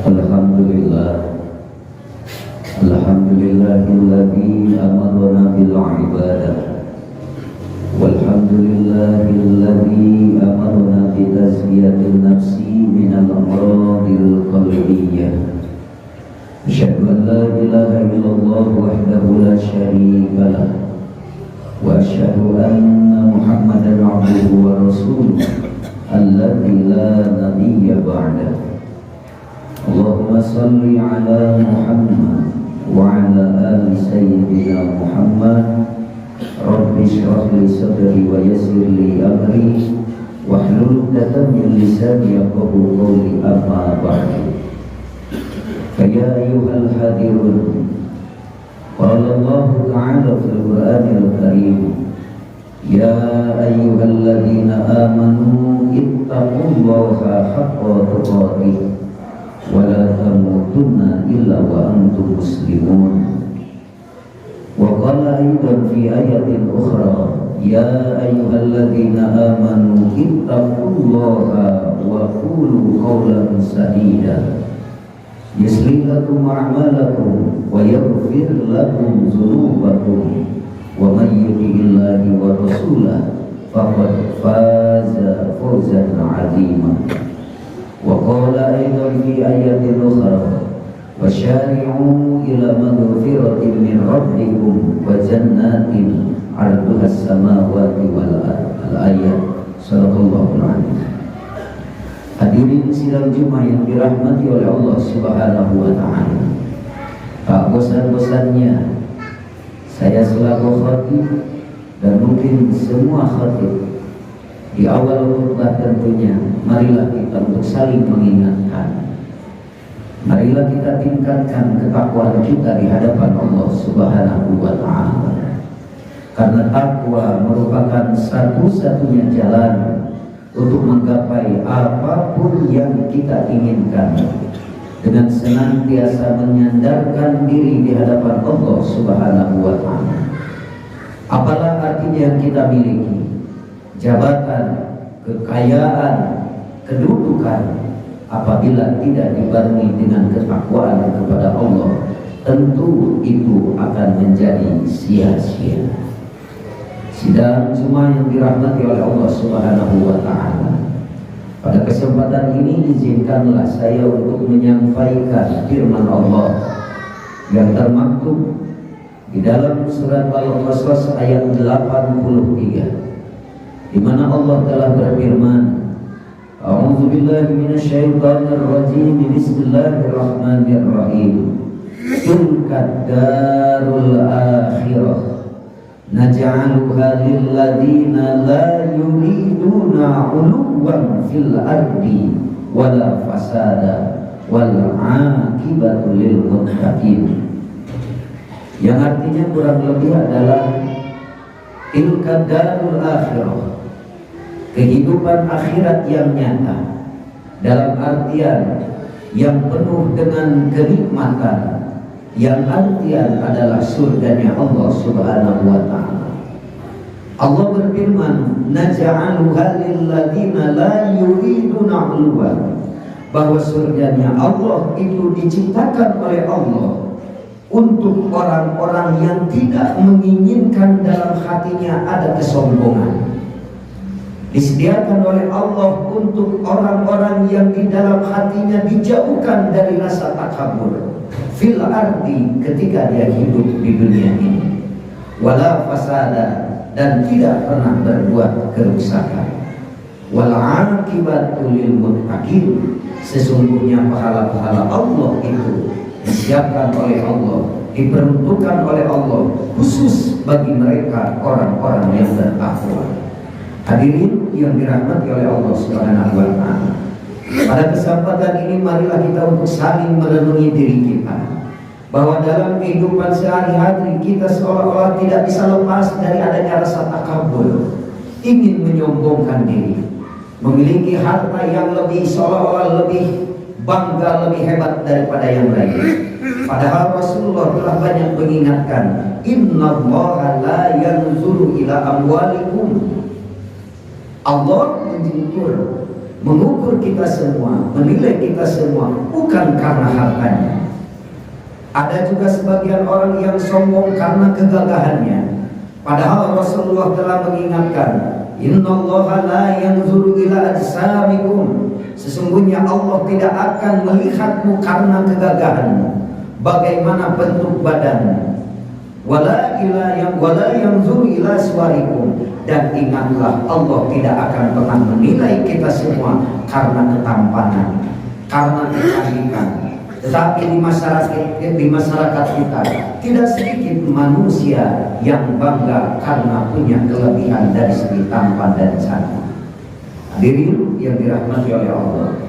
Alhamdulillah, alhamdulillahilladzi amarna bil ibadah, walhamdulillahilladzi amarna bi tazkiyatin nafsi minal amradil qalbiyyah. Asyhadu an la ilaha illallah wahdahu la syarika lah, wa asyhadu anna Muhammadan abduhu wa rasuluh alladzi la nabiyya ba'dah. Allahumma salli ala Muhammad wa ala ali sayyidina Muhammad. Rabbi shrah li sadri wa yassir li amri wahlul 'uqdatam min lisani yafqahu qawli, amma ba'du. Ya ayyuhal hadirun, qala Allah ta'ala fil Qur'anil Karim, ya ayyuhalladzina amanu ittaqullaha haqqa tuqatih wa la tamutunna illa wa antum muslimun. Wa qala aidan fi ayatin ukhra, ya ayyuhalladzina amanu ittaqullaha wa qulu qawlan sadida yuslih lakum a'malakum wa yaghfir lakum dzunubakum wa may yuti'illahi wa rasulahu faqad faza fawzan 'azima. Wa qala aidan fi ayatin ukhra, wasyari'u ila maghfiratin min rabbikum wa jannatin 'arduha as-samawati wal ardh. Al-ayat. Shadaqallahu al-'azim. Hadirin sidang Jumat yang dirahmati oleh Allah Subhanahu wa ta'ala, tak bosan-bosannya saya selaku khatib dan mungkin semua khatib di awal khutbah tentunya, marilah kita untuk saling mengingatkan, marilah kita tingkatkan ketakwaan kita di hadapan Allah Subhanahu wa ta'ala, karena takwa merupakan satu-satunya jalan untuk menggapai apapun yang kita inginkan, dengan senantiasa menyandarkan diri di hadapan Allah Subhanahu wa ta'ala. Apalah artinya yang kita miliki, jabatan, kekayaan, kedudukan, apabila tidak dibarengi dengan ketakwaan kepada Allah, tentu itu akan menjadi sia-sia. Sidang Jumat yang dirahmati oleh Allah Subhanahu wa ta'ala, pada kesempatan ini izinkanlah saya untuk menyampaikan firman Allah yang termaktub di dalam surat Al-Qasas ayat 83, di mana Allah telah berfirman, A'udzu billahi minasyaitonir rajim, bismillahirrahmanirrahim. Tilkad darul akhirah naj'aluha lil ladzina la yuriduna 'uluwan fil ardi wala fasada wal 'aqibatu lil muttaqin. Yang artinya kurang lebih adalah tilkad darul akhirah, kehidupan akhirat yang nyata, dalam artian yang penuh dengan kenikmatan, yang artian adalah surganya Allah Subhanahu wa ta'ala. Allah berfirman, naj'aluha lil ladzina la yuriduna 'uluwan, bahwa surganya Allah itu diciptakan oleh Allah untuk orang-orang yang tidak menginginkan dalam hatinya ada kesombongan. Disediakan oleh Allah untuk orang-orang yang di dalam hatinya dijauhkan dari rasa takabur fil ardi, ketika dia hidup di dunia ini, wala fasada, dan tidak pernah berbuat kerusakan, wal 'aqibatu lil muttaqin, sesungguhnya pahala-pahala Allah itu disiapkan oleh Allah, diperuntukkan oleh Allah khusus bagi mereka orang-orang yang bertakwa. Hadirin yang dirahmati oleh Allah Subhanahu wa ta'ala, pada kesempatan ini marilah kita untuk saling merenungi diri kita, bahwa dalam kehidupan sehari-hari kita seolah-olah tidak bisa lepas dari adanya rasa takabur, ingin menyombongkan diri, memiliki harta yang lebih, seolah-olah lebih bangga, lebih hebat daripada yang lain. Padahal Rasulullah telah banyak mengingatkan, innallaha la yanzuru ila amwalikum, Allah menjunjung mengukur kita semua, menilai kita semua bukan karena hartanya. Ada juga sebagian orang yang sombong karena kegagahannya. Padahal Rasulullah telah mengingatkan, innallaha la yanzuru ila ajsamikum. Sesungguhnya Allah tidak akan melihatmu karena kegagahanmu, bagaimana bentuk badanmu. Wala yanzuru ila suwarikum. Dan ingatlah, Allah tidak akan pernah menilai kita semua karena ketampanan, karena kecantikan. Tetapi di masyarakat kita tidak sedikit manusia yang bangga karena punya kelebihan dari segi tampan dan cantik. Hadirin yang dirahmati oleh Allah,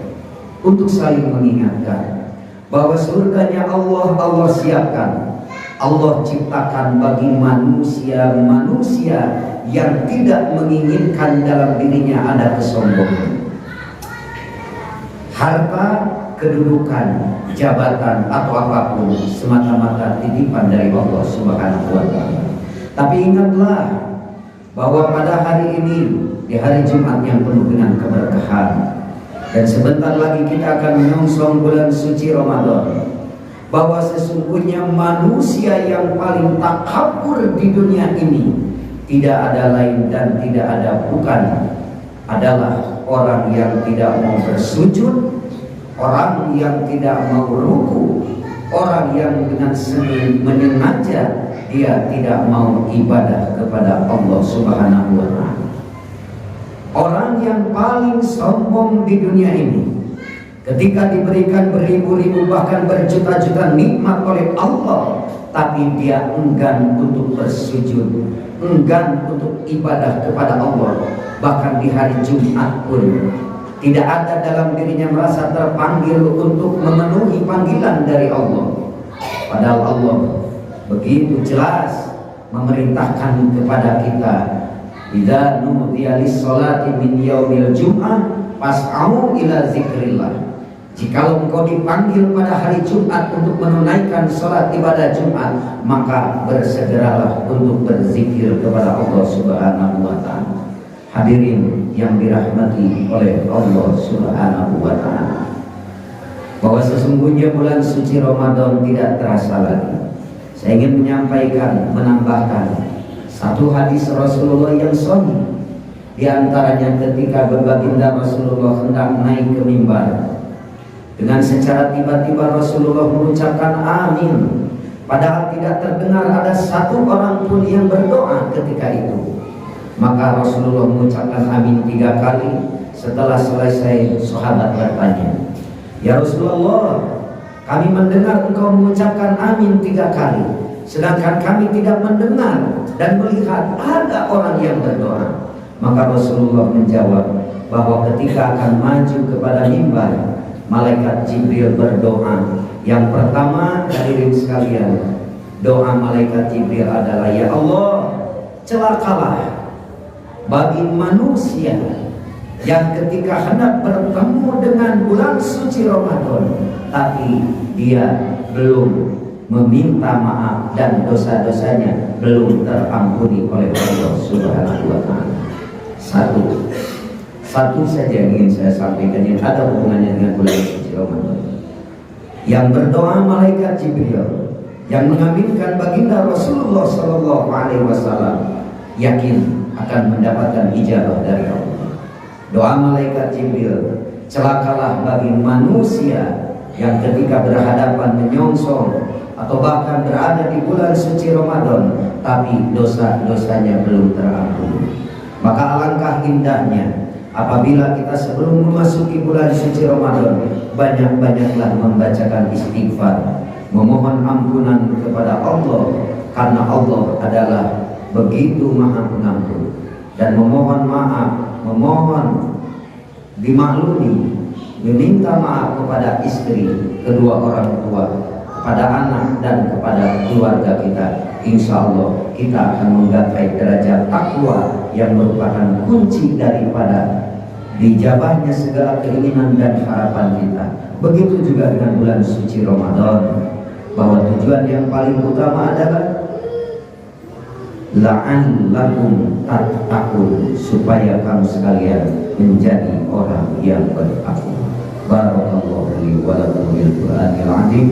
untuk saling mengingatkan bahwa surganya Allah siapkan, Allah ciptakan bagi manusia yang tidak menginginkan dalam dirinya ada kesombongan, harta, kedudukan, jabatan atau apapun, semata-mata titipan dari Allah Subhanahu wa Ta'ala. Tapi ingatlah bahwa pada hari ini, di hari Jumat yang penuh dengan keberkahan, dan sebentar lagi kita akan menyongsong bulan suci Ramadan, bahwa sesungguhnya manusia yang paling takabur di dunia ini tidak ada lain dan tidak ada bukan adalah orang yang tidak mau bersujud, orang yang tidak mau ruku, orang yang dengan seni menyengaja dia tidak mau ibadah kepada Allah Subhanahu wa Ta'ala. Orang yang paling sombong di dunia ini, ketika diberikan beribu-ribu bahkan berjuta-juta nikmat oleh Allah, tapi dia enggan untuk bersujud, enggan untuk ibadah kepada Allah. Bahkan di hari Jumat pun tidak ada dalam dirinya merasa terpanggil untuk memenuhi panggilan dari Allah. Padahal Allah begitu jelas memerintahkan kepada kita, idza nudiya lis-sholati min yaumil jum'ah fas'au ila zikrillah. Jikalau engkau dipanggil pada hari Jumat untuk menunaikan sholat ibadah Jumat, maka bersegeralah untuk berzikir kepada Allah Subhanahu wa Ta'ala. Hadirin yang dirahmati oleh Allah Subhanahu wa Ta'ala, bahwa sesungguhnya bulan suci Ramadan tidak terasa lagi. Saya ingin menyampaikan, menambahkan satu hadis Rasulullah yang sahih. Di antaranya ketika baginda Rasulullah hendak naik ke mimbar, dengan secara tiba-tiba Rasulullah mengucapkan amin, padahal tidak terdengar ada satu orang pun yang berdoa ketika itu. Maka Rasulullah mengucapkan amin 3 kali. Setelah selesai, sahabat bertanya, ya Rasulullah, kami mendengar engkau mengucapkan amin 3 kali, sedangkan kami tidak mendengar dan melihat ada orang yang berdoa. Maka Rasulullah menjawab bahwa ketika akan maju kepada mimbar, malaikat Jibril berdoa. Yang pertama, hadirin sekalian, doa malaikat Jibril adalah, ya Allah, celakalah bagi manusia yang ketika hendak bertemu dengan bulan suci Ramadan, tapi dia belum meminta maaf dan dosa-dosanya belum terampuni oleh Allah Subhanahu wa Ta'ala. Satu saja yang ingin saya sampaikan yang ada hubungannya dengan bulan suci Ramadan. Yang berdoa malaikat Jibril, yang mengaminkan baginda Rasulullah Sallallahu Alaihi Wasallam, yakin akan mendapatkan ijabah dari Allah. Doa malaikat Jibril, celakalah bagi manusia yang ketika berhadapan menyongsong atau bahkan berada di bulan suci Ramadan, tapi dosa-dosanya belum terampuni. Maka alangkah indahnya apabila kita sebelum memasuki bulan suci Ramadan banyak-banyaklah membacakan istighfar, memohon ampunan kepada Allah, karena Allah adalah begitu maha pengampun, dan memohon maaf, memohon dimaklumi, meminta maaf kepada istri, kedua orang tua, kepada anak dan kepada keluarga kita. Insya Allah kita akan menggapai derajat takwa yang merupakan kunci daripada dijabahnya segala keinginan dan harapan kita. Begitu juga dengan bulan suci Ramadan, bahwa tujuan yang paling utama adalah la'allakum tattaqun, supaya kamu sekalian menjadi orang yang bertakwa. Barakallahu li wa lakum bil Qur'anil azim.